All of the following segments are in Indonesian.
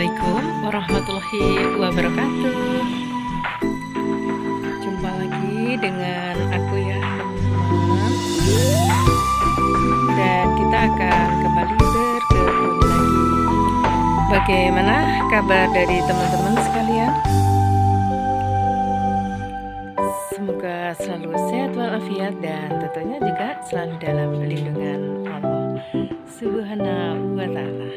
Assalamualaikum warahmatullahi wabarakatuh. Jumpa lagi dengan aku ya teman-teman. Dan kita akan kembali bergabung lagi. Bagaimana kabar dari teman-teman sekalian? Semoga selalu sehat walafiat dan tentunya juga selalu dalam lindungan Allah Subhanahu wa Ta'ala.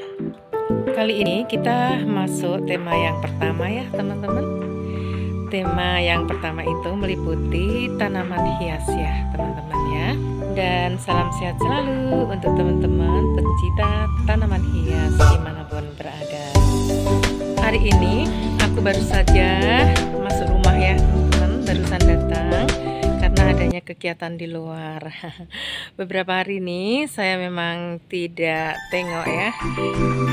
Kali ini kita masuk tema yang pertama ya teman-teman. Tema yang pertama itu meliputi tanaman hias ya teman-teman ya. Dan salam sehat selalu untuk teman-teman pencinta tanaman hias dimanapun berada. Hari ini aku baru saja masuk rumah ya teman-teman, barusan datang karena adanya kegiatan di luar. Beberapa hari ini saya memang tidak tengok ya,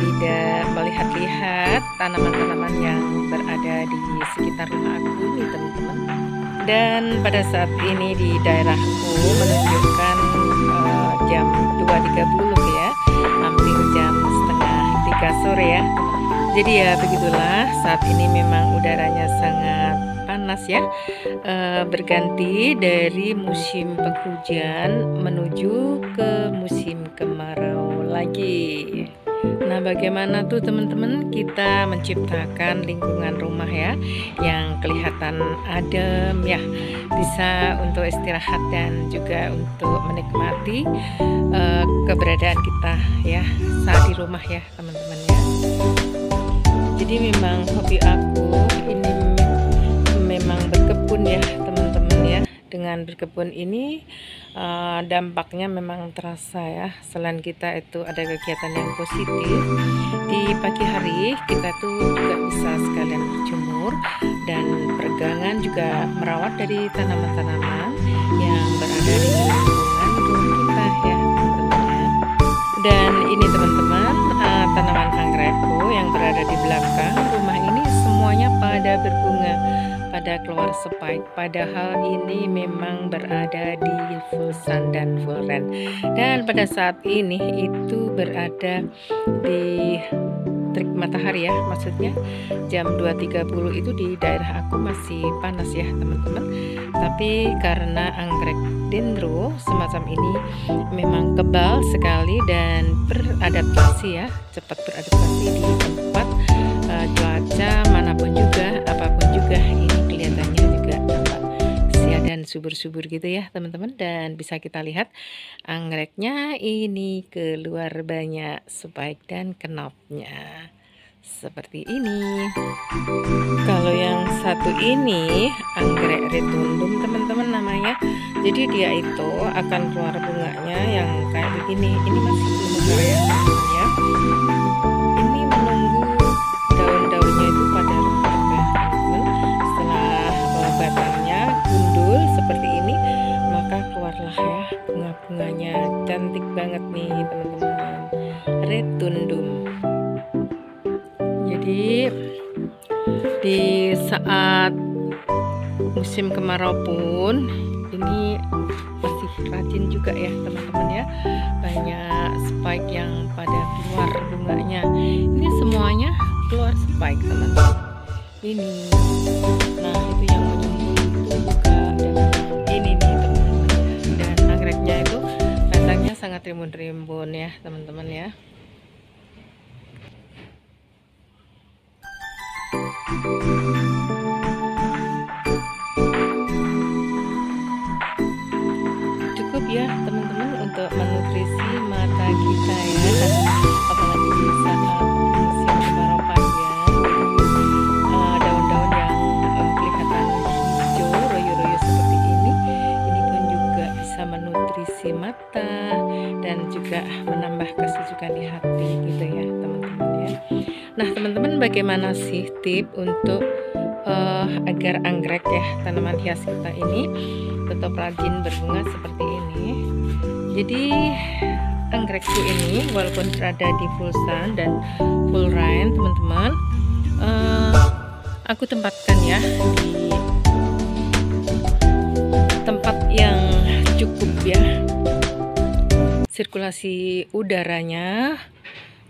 tidak melihat-lihat tanaman-tanaman yang berada di sekitar rumah aku nih teman-teman. Dan pada saat ini di daerahku menunjukkan jam 2.30 ya, hampir jam setengah 3 sore ya. Jadi ya begitulah, saat ini memang udaranya sangat panas ya, berganti dari musim penghujan menuju ke musim kemarau lagi. Nah, bagaimana tuh teman-teman kita menciptakan lingkungan rumah ya yang kelihatan adem ya, bisa untuk istirahat dan juga untuk menikmati keberadaan kita ya saat di rumah ya teman-teman ya. Jadi memang hobi aku ini memang berkebun ya teman-teman ya. Dengan berkebun ini dampaknya memang terasa ya. Selain kita itu ada kegiatan yang positif, di pagi hari kita tuh juga bisa sekalian berjemur dan peregangan juga merawat dari tanaman-tanaman yang berada di lingkungan rumah kita ya teman-teman ya. Dan ini teman-teman, tanaman anggrekku yang berada di belakang rumah ini semuanya pada berbunga, pada keluar spike, padahal ini memang berada di full sun dan full rain. Dan pada saat ini itu berada di terik matahari ya, maksudnya jam 2.30 itu di daerah aku masih panas ya teman-teman. Tapi karena anggrek dendro semacam ini memang kebal sekali dan beradaptasi ya, cepat beradaptasi di tempat cuaca manapun juga, apapun juga, ini kelihatannya juga tampak sehat dan subur-subur gitu ya teman-teman. Dan bisa kita lihat anggreknya ini keluar banyak spike dan knopnya seperti ini. Kalau yang satu ini anggrek retundum teman-teman namanya. Jadi dia itu akan keluar bunganya yang kayak begini. Ini masih belum mekar ya teman-teman ya. Ini menunggu daun-daunnya itu pada rontok ya teman-teman. Setelah batangnya gundul seperti ini, maka keluarlah ya bunga-bunganya. Cantik banget nih teman-teman, retundum. Jadi di saat musim kemarau pun ini masih rajin juga ya teman-teman ya, banyak spike yang pada keluar bunganya. Ini semuanya keluar spike teman-teman ini. Nah itu yang menunggu itu juga ada ini nih teman-teman ya. Dan anggreknya itu batangnya sangat rimbun-rimbun ya teman-teman ya. Cukup ya teman-teman untuk menutrisi mata kita ya, apalagi di saat musim kemarau panjang. Daun-daun yang kelihatan hijau royo-royo seperti ini pun juga bisa menutrisi mata dan juga menambah kesejukan di hati gitu ya teman-teman ya. Nah teman-teman, bagaimana sih tip untuk agar anggrek ya tanaman hias kita ini tetap rajin berbunga seperti ini? Jadi anggrekku ini walaupun berada di full sun dan full rain teman-teman, aku tempatkan ya di tempat yang cukup ya, sirkulasi udaranya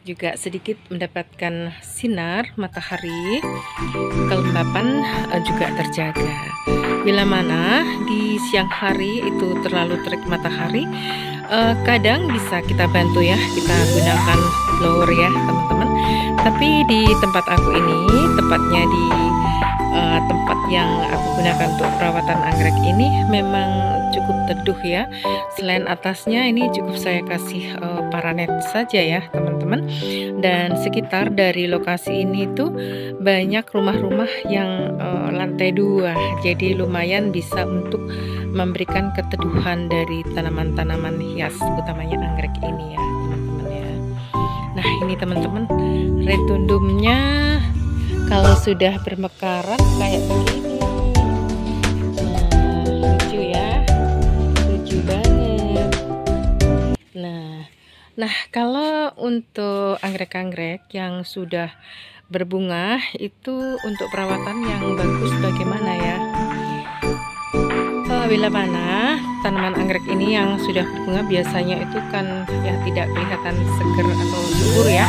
juga sedikit mendapatkan sinar matahari, kelembapan juga terjaga. Bila mana di siang hari itu terlalu terik matahari, kadang bisa kita bantu ya, kita gunakan blower ya teman-teman. Tapi di tempat aku ini, tepatnya di tempat yang aku gunakan untuk perawatan anggrek ini memang cukup teduh ya. Selain atasnya ini cukup saya kasih paranet saja ya teman-teman. Dan sekitar dari lokasi ini tuh banyak rumah-rumah yang lantai 2, jadi lumayan bisa untuk memberikan keteduhan dari tanaman-tanaman hias, utamanya anggrek ini ya teman-teman ya. Nah ini teman-teman, retundumnya kalau sudah bermekaran kayak begini. Nah lucu ya, lucu banget. Nah kalau untuk anggrek-anggrek yang sudah berbunga itu untuk perawatan yang bagus bagaimana ya? Bila mana tanaman anggrek ini yang sudah berbunga biasanya itu kan ya tidak kelihatan seger atau subur ya.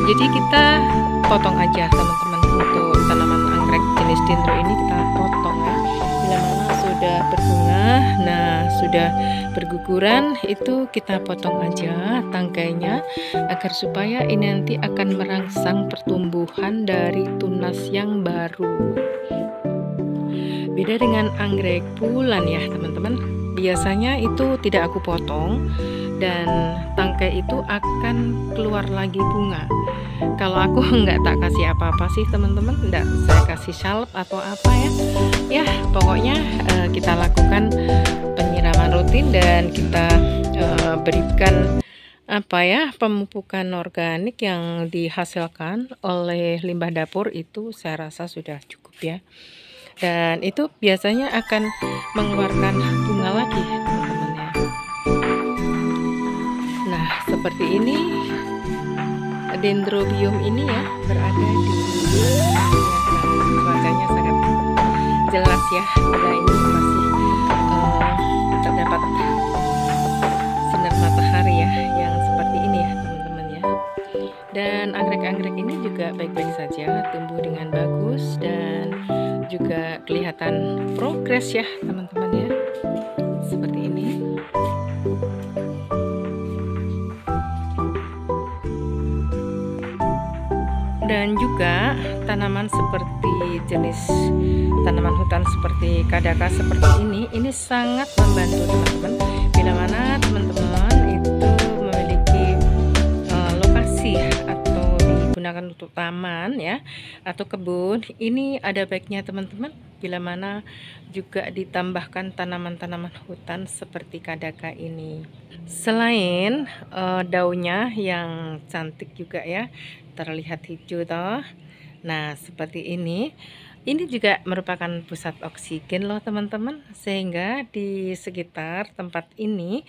Jadi kita potong aja teman-teman. Untuk tanaman anggrek jenis dendro ini kita potong ya. Bila mana sudah berbunga, nah sudah berguguran, itu kita potong aja tangkainya agar supaya ini nanti akan merangsang pertumbuhan dari tunas yang baru. Beda dengan anggrek bulan ya teman-teman, biasanya itu tidak aku potong dan tangkai itu akan keluar lagi bunga. Kalau aku nggak tak kasih apa-apa sih teman-teman, nggak saya kasih salep atau apa ya pokoknya kita lakukan penyiraman rutin dan kita berikan pemupukan organik yang dihasilkan oleh limbah dapur, itu saya rasa sudah cukup ya. Dan itu biasanya akan mengeluarkan bunga lagi teman-teman ya. Nah seperti ini dendrobium ini ya, berada di cuacanya sangat jelas ya, karena ini masih terdapat sinar matahari ya yang seperti ini ya teman-teman ya. Dan anggrek-anggrek ini juga baik-baik saja, tumbuh dengan bagus dan juga kelihatan progres ya teman-teman ya, seperti ini. Dan juga tanaman seperti jenis tanaman hutan seperti kadaka seperti ini sangat membantu teman-teman. Bila mana teman-teman itu memiliki lokasi atau digunakan untuk taman ya atau kebun, ini ada baiknya teman-teman bila mana juga ditambahkan tanaman-tanaman hutan seperti kadaka ini. Selain daunnya yang cantik juga ya, terlihat hijau toh. Nah seperti ini juga merupakan pusat oksigen loh teman-teman, sehingga di sekitar tempat ini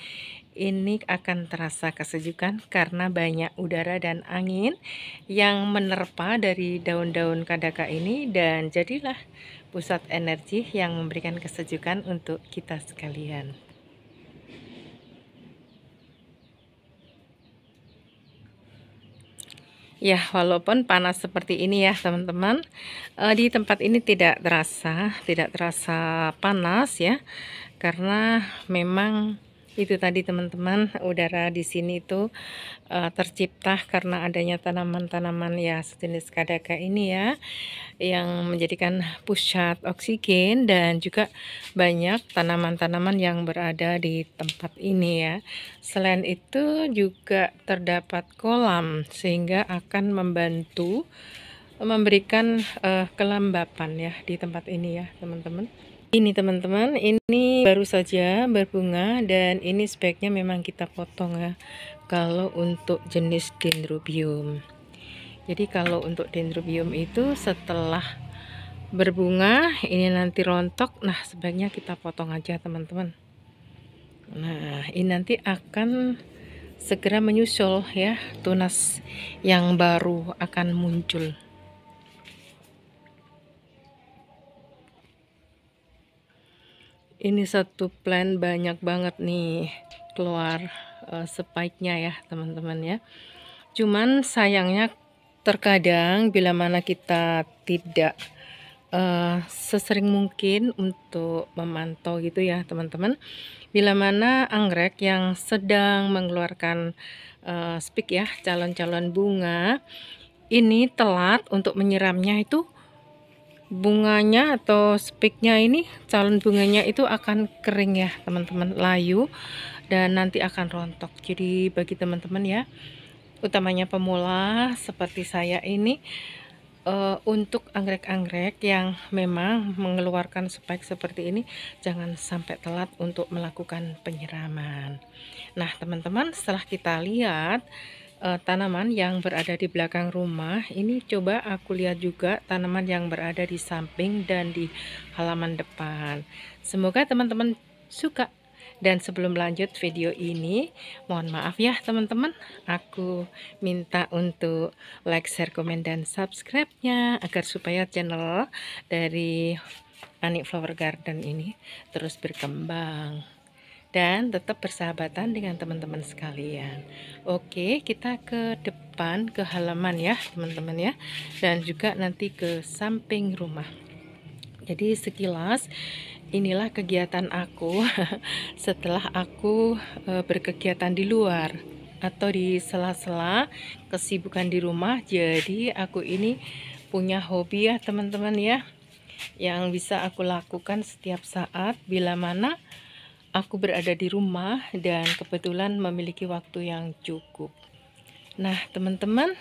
akan terasa kesejukan karena banyak udara dan angin yang menerpa dari daun-daun kadaka ini, dan jadilah pusat energi yang memberikan kesejukan untuk kita sekalian. Ya, walaupun panas seperti ini ya teman-teman, di tempat ini tidak terasa panas ya, karena memang itu tadi teman-teman, udara di sini itu tercipta karena adanya tanaman-tanaman ya sejenis kadaka ini ya, yang menjadikan pusat oksigen, dan juga banyak tanaman-tanaman yang berada di tempat ini ya. Selain itu juga terdapat kolam sehingga akan membantu memberikan kelembapan ya di tempat ini ya teman-teman. Ini teman-teman, ini baru saja berbunga dan ini sebaiknya memang kita potong ya kalau untuk jenis dendrobium. Jadi kalau untuk dendrobium itu setelah berbunga ini nanti rontok, nah sebaiknya kita potong aja teman-teman. Nah ini nanti akan segera menyusul ya, tunas yang baru akan muncul. Ini satu plant banyak banget nih keluar spike-nya ya teman-teman ya. Cuman sayangnya terkadang bila mana kita tidak sesering mungkin untuk memantau gitu ya teman-teman, bila mana anggrek yang sedang mengeluarkan spik ya, calon-calon bunga, ini telat untuk menyiramnya, itu bunganya atau spiknya ini, calon bunganya itu akan kering ya teman-teman, layu dan nanti akan rontok. Jadi bagi teman-teman ya, utamanya pemula seperti saya ini, untuk anggrek-anggrek yang memang mengeluarkan spike seperti ini, jangan sampai telat untuk melakukan penyiraman. Nah teman-teman, setelah kita lihat tanaman yang berada di belakang rumah ini, coba aku lihat juga tanaman yang berada di samping dan di halaman depan. Semoga teman-teman suka. Dan sebelum lanjut video ini, mohon maaf ya teman-teman, aku minta untuk like, share, komen, dan subscribe-nya agar supaya channel dari Ani Flower Garden ini terus berkembang dan tetap bersahabatan dengan teman-teman sekalian. Oke, kita ke depan, ke halaman ya teman-teman ya, dan juga nanti ke samping rumah. Jadi sekilas inilah kegiatan aku setelah aku berkegiatan di luar atau di sela-sela kesibukan di rumah. Jadi aku ini punya hobi ya teman-teman ya, yang bisa aku lakukan setiap saat bila mana aku berada di rumah dan kebetulan memiliki waktu yang cukup. Nah teman-teman,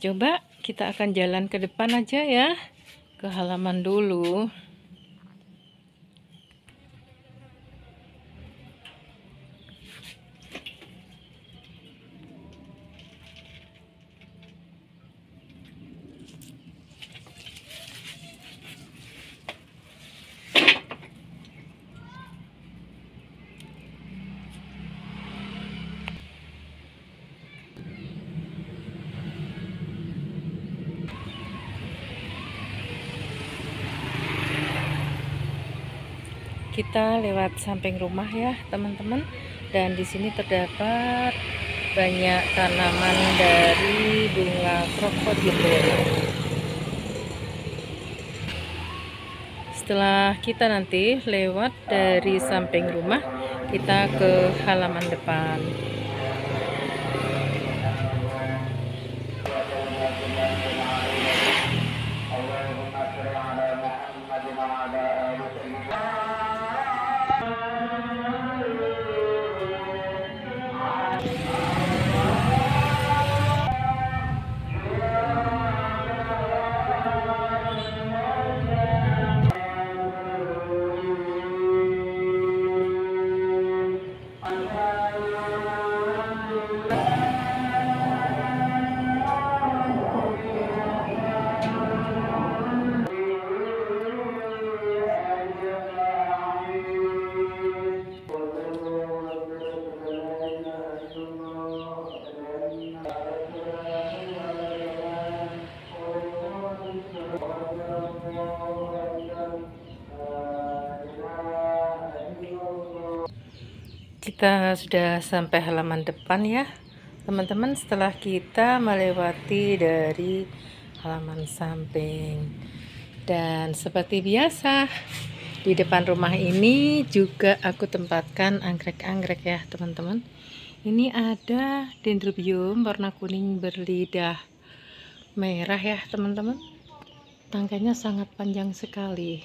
coba kita akan jalan ke depan aja ya, ke halaman dulu. Kita lewat samping rumah ya teman-teman, dan di sini terdapat banyak tanaman dari bunga krokodil. Setelah kita nanti lewat dari samping rumah, kita ke halaman depan. Kita sudah sampai halaman depan ya teman-teman, setelah kita melewati dari halaman samping. Dan seperti biasa, di depan rumah ini juga aku tempatkan anggrek-anggrek ya teman-teman. Ini ada dendrobium warna kuning berlidah merah ya teman-teman. Tangkainya sangat panjang sekali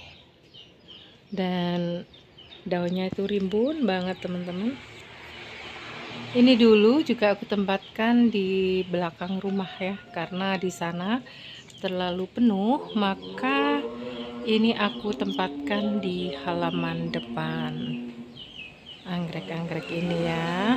dan daunnya itu rimbun banget teman-teman. Ini dulu juga aku tempatkan di belakang rumah ya, karena di sana terlalu penuh, maka ini aku tempatkan di halaman depan anggrek-anggrek ini ya.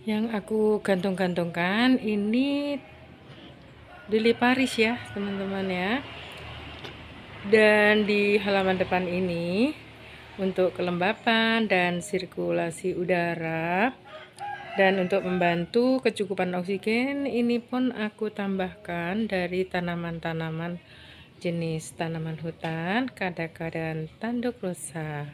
Yang aku gantung-gantungkan ini lili Paris ya teman-teman ya. Dan di halaman depan ini untuk kelembapan dan sirkulasi udara dan untuk membantu kecukupan oksigen, ini pun aku tambahkan dari tanaman-tanaman jenis tanaman hutan, kadaka dan tanduk rusa.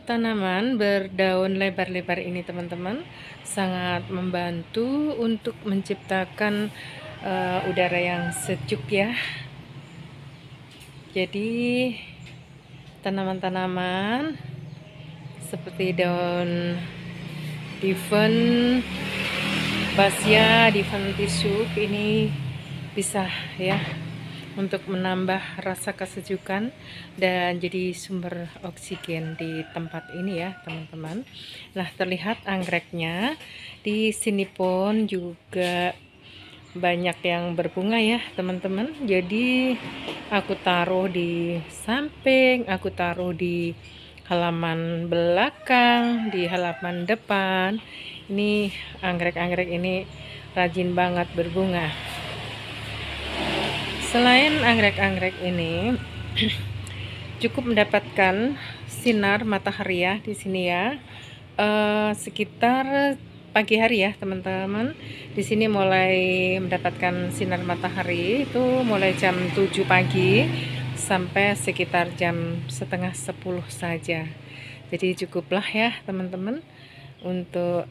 Tanaman berdaun lebar-lebar ini teman-teman sangat membantu untuk menciptakan udara yang sejuk ya. Jadi tanaman-tanaman seperti daun diven, basia, diven tisu ini bisa ya untuk menambah rasa kesejukan dan jadi sumber oksigen di tempat ini ya teman-teman. Nah, terlihat anggreknya di sini pun juga banyak yang berbunga ya teman-teman. Jadi aku taruh di samping, aku taruh di halaman belakang, di halaman depan. Ini anggrek-anggrek ini rajin banget berbunga. Selain anggrek-anggrek ini cukup mendapatkan sinar matahari ya di sini ya. Sekitar pagi hari ya teman-teman. Di sini mulai mendapatkan sinar matahari itu mulai jam 7 pagi sampai sekitar jam setengah 10 saja. Jadi cukuplah ya teman-teman untuk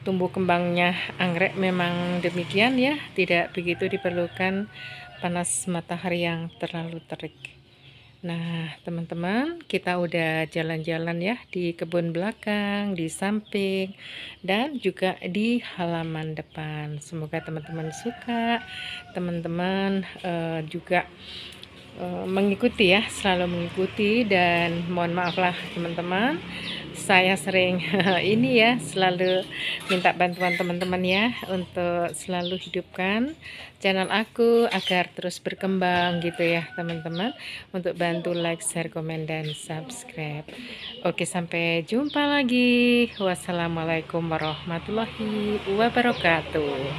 tumbuh kembangnya anggrek memang demikian ya, tidak begitu diperlukan panas matahari yang terlalu terik. Nah teman-teman, kita udah jalan-jalan ya di kebun belakang, di samping, dan juga di halaman depan. Semoga teman-teman suka, teman-teman juga mengikuti ya, selalu mengikuti. Dan mohon maaf lah teman-teman, saya sering ini ya selalu minta bantuan teman-teman ya untuk selalu hidupkan channel aku agar terus berkembang gitu ya teman-teman, untuk bantu like, share, komen, dan subscribe. Oke, sampai jumpa lagi. Wassalamualaikum warahmatullahi wabarakatuh.